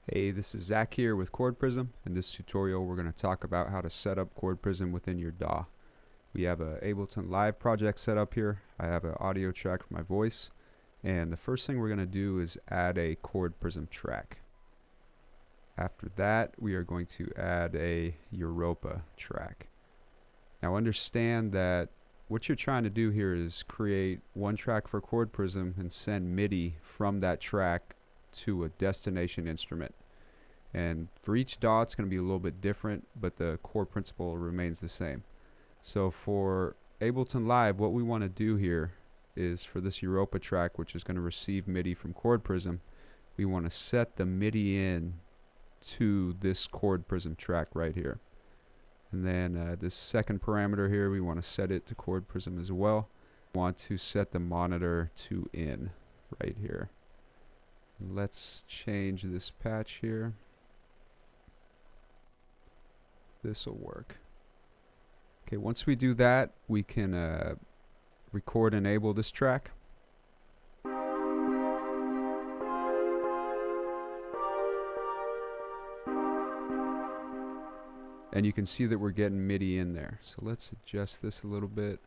Hey, this is Zach here with Chord Prism. In this tutorial we're going to talk about how to set up Chord Prism within your DAW. We have a Ableton Live project set up here. I have an audio track for my voice, and the first thing we're going to do is add a Chord Prism track. After that we are going to add a Europa track. Now understand that what you're trying to do here is create one track for Chord Prism and send MIDI from that track to a destination instrument. And for each DAW it's going to be a little bit different, but the core principle remains the same. So for Ableton Live, what we want to do here is for this Europa track, which is going to receive MIDI from Chord Prism, we want to set the MIDI in to this Chord Prism track right here. And then this second parameter here, we want to set it to Chord Prism as well. We want to set the monitor to in right here. Let's change this patch here. This will work. Okay, once we do that, we can record and enable this track. And you can see that we're getting MIDI in there. So let's adjust this a little bit.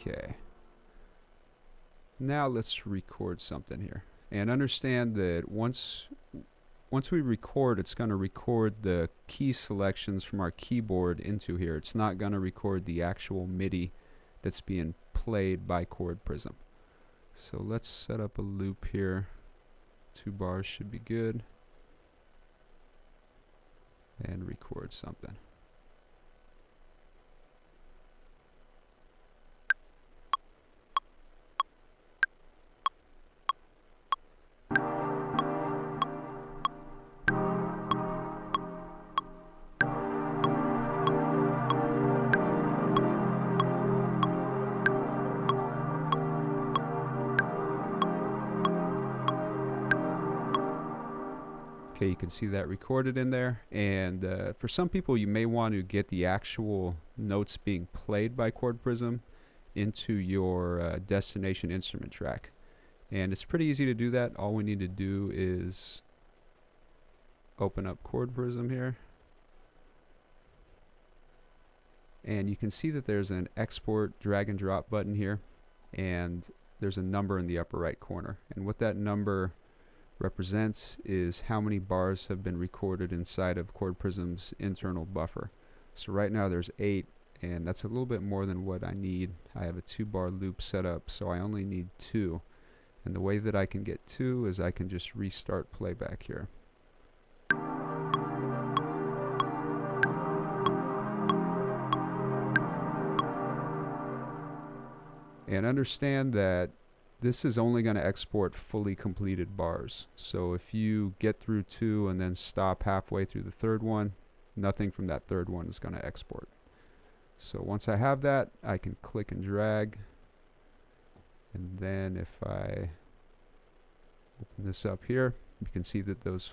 Okay. Now let's record something here. And understand that once we record, it's going to record the key selections from our keyboard into here. It's not going to record the actual MIDI that's being played by Chord Prism. So let's set up a loop here. 2 bars should be good. And record something. Okay, you can see that recorded in there, and for some people you may want to get the actual notes being played by Chord Prism into your destination instrument track. And it's pretty easy to do that. All we need to do is open up Chord Prism here, and you can see that there's an export drag and drop button here, and there's a number in the upper right corner, and what that number represents is how many bars have been recorded inside of Chord Prism's internal buffer. So right now there's 8, and that's a little bit more than what I need. I have a 2-bar loop set up, so I only need 2. And the way that I can get 2 is I can just restart playback here. And understand that this is only going to export fully completed bars. So if you get through 2 and then stop halfway through the third one, nothing from that third one is going to export. So once I have that, I can click and drag. And then if I open this up here, you can see that those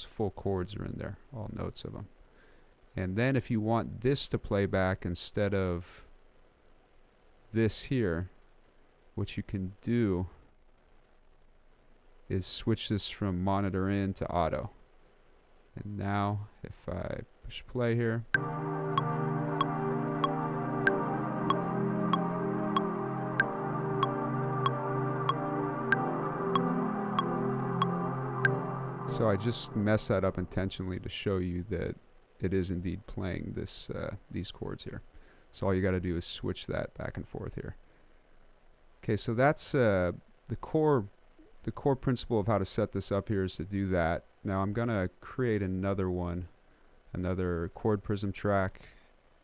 full chords are in there, all notes of them. And then if you want this to play back instead of this here, what you can do is switch this from monitor in to auto. And now if I push play here, so I just messed that up intentionally to show you that it is indeed playing this these chords here. So all you got to do is switch that back and forth here. Okay, so that's the core principle of how to set this up here is to do that. Now I'm going to create another one, another Chord Prism track,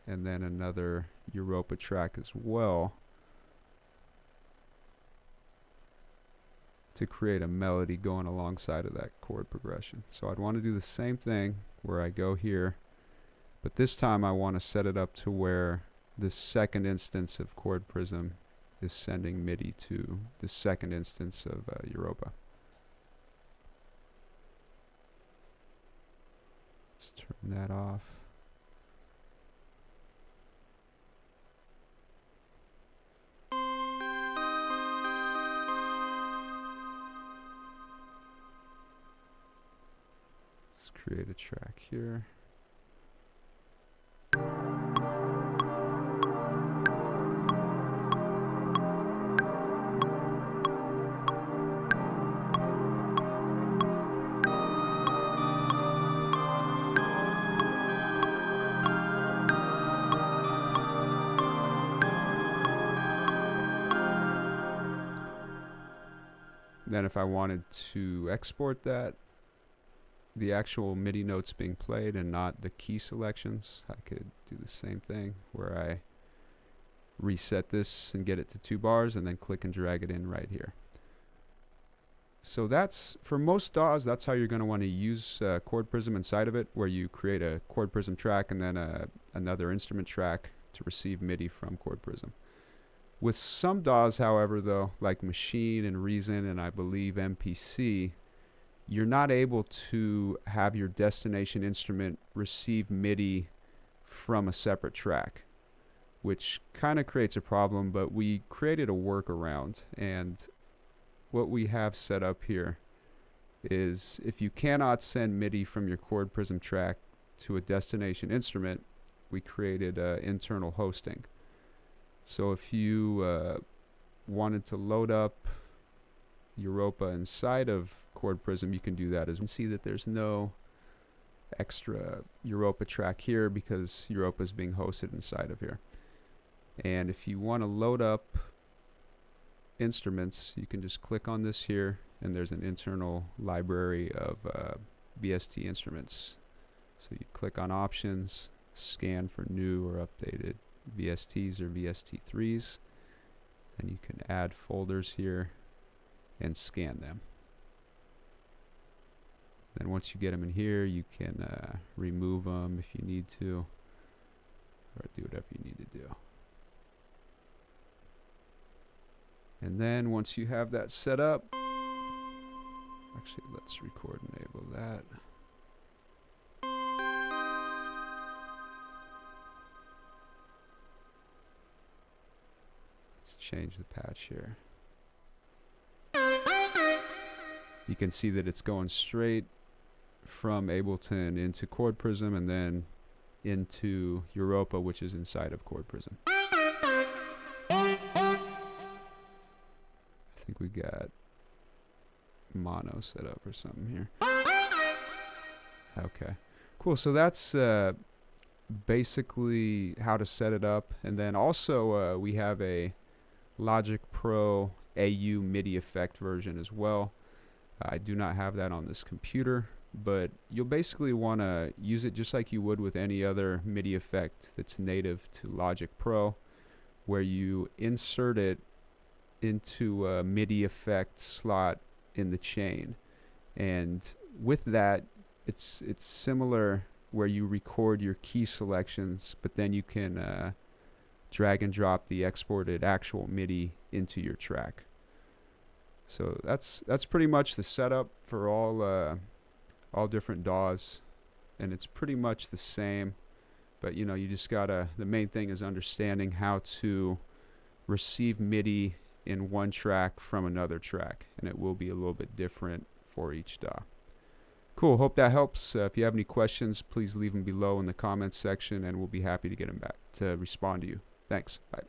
and then another Europa track as well to create a melody going alongside of that chord progression. So I'd want to do the same thing where I go here, but this time I want to set it up to where the second instance of Chord Prism is sending MIDI to the second instance of Europa. Let's turn that off. create a track here. Then if I wanted to export that, the actual MIDI notes being played and not the key selections, I could do the same thing where I reset this and get it to 2 bars and then click and drag it in right here. So that's, for most DAWs, that's how you're going to want to use Chord Prism inside of it, where you create a Chord Prism track and then another instrument track to receive MIDI from Chord Prism. With some DAWs, however, though, like Machine and Reason and I believe MPC, you're not able to have your destination instrument receive MIDI from a separate track, which kind of creates a problem, but we created a workaround. And what we have set up here is if you cannot send MIDI from your Chord Prism track to a destination instrument, we created internal hosting. So if you wanted to load up Europa inside of Chord Prism, you can do that. As you can see that there's no extra Europa track here because Europa is being hosted inside of here. And if you want to load up instruments, you can just click on this here and there's an internal library of VST instruments. So you click on options, scan for new or updated VSTs or VST3s, and you can add folders here and scan them. Then once you get them in here, you can remove them if you need to, or do whatever you need to do. And then once you have that set up, actually let's record enable that. Let's change the patch here. You can see that it's going straight from Ableton into Chord Prism and then into Europa, which is inside of Chord Prism. I think we got mono set up or something here. Okay, cool. So that's basically how to set it up. And then also we have a Logic Pro AU MIDI effect version as well. I do not have that on this computer, but you'll basically want to use it just like you would with any other MIDI effect that's native to Logic Pro, where you insert it into a MIDI effect slot in the chain. And with that, it's similar where you record your key selections, but then you can drag and drop the exported actual MIDI into your track. So that's pretty much the setup for all different DAWs, and it's pretty much the same. But you know, you just gotta, the main thing is understanding how to receive MIDI in one track from another track, and it will be a little bit different for each DAW. Cool, hope that helps. If you have any questions, please leave them below in the comments section and we'll be happy to get them back to respond to you. Thanks, bye.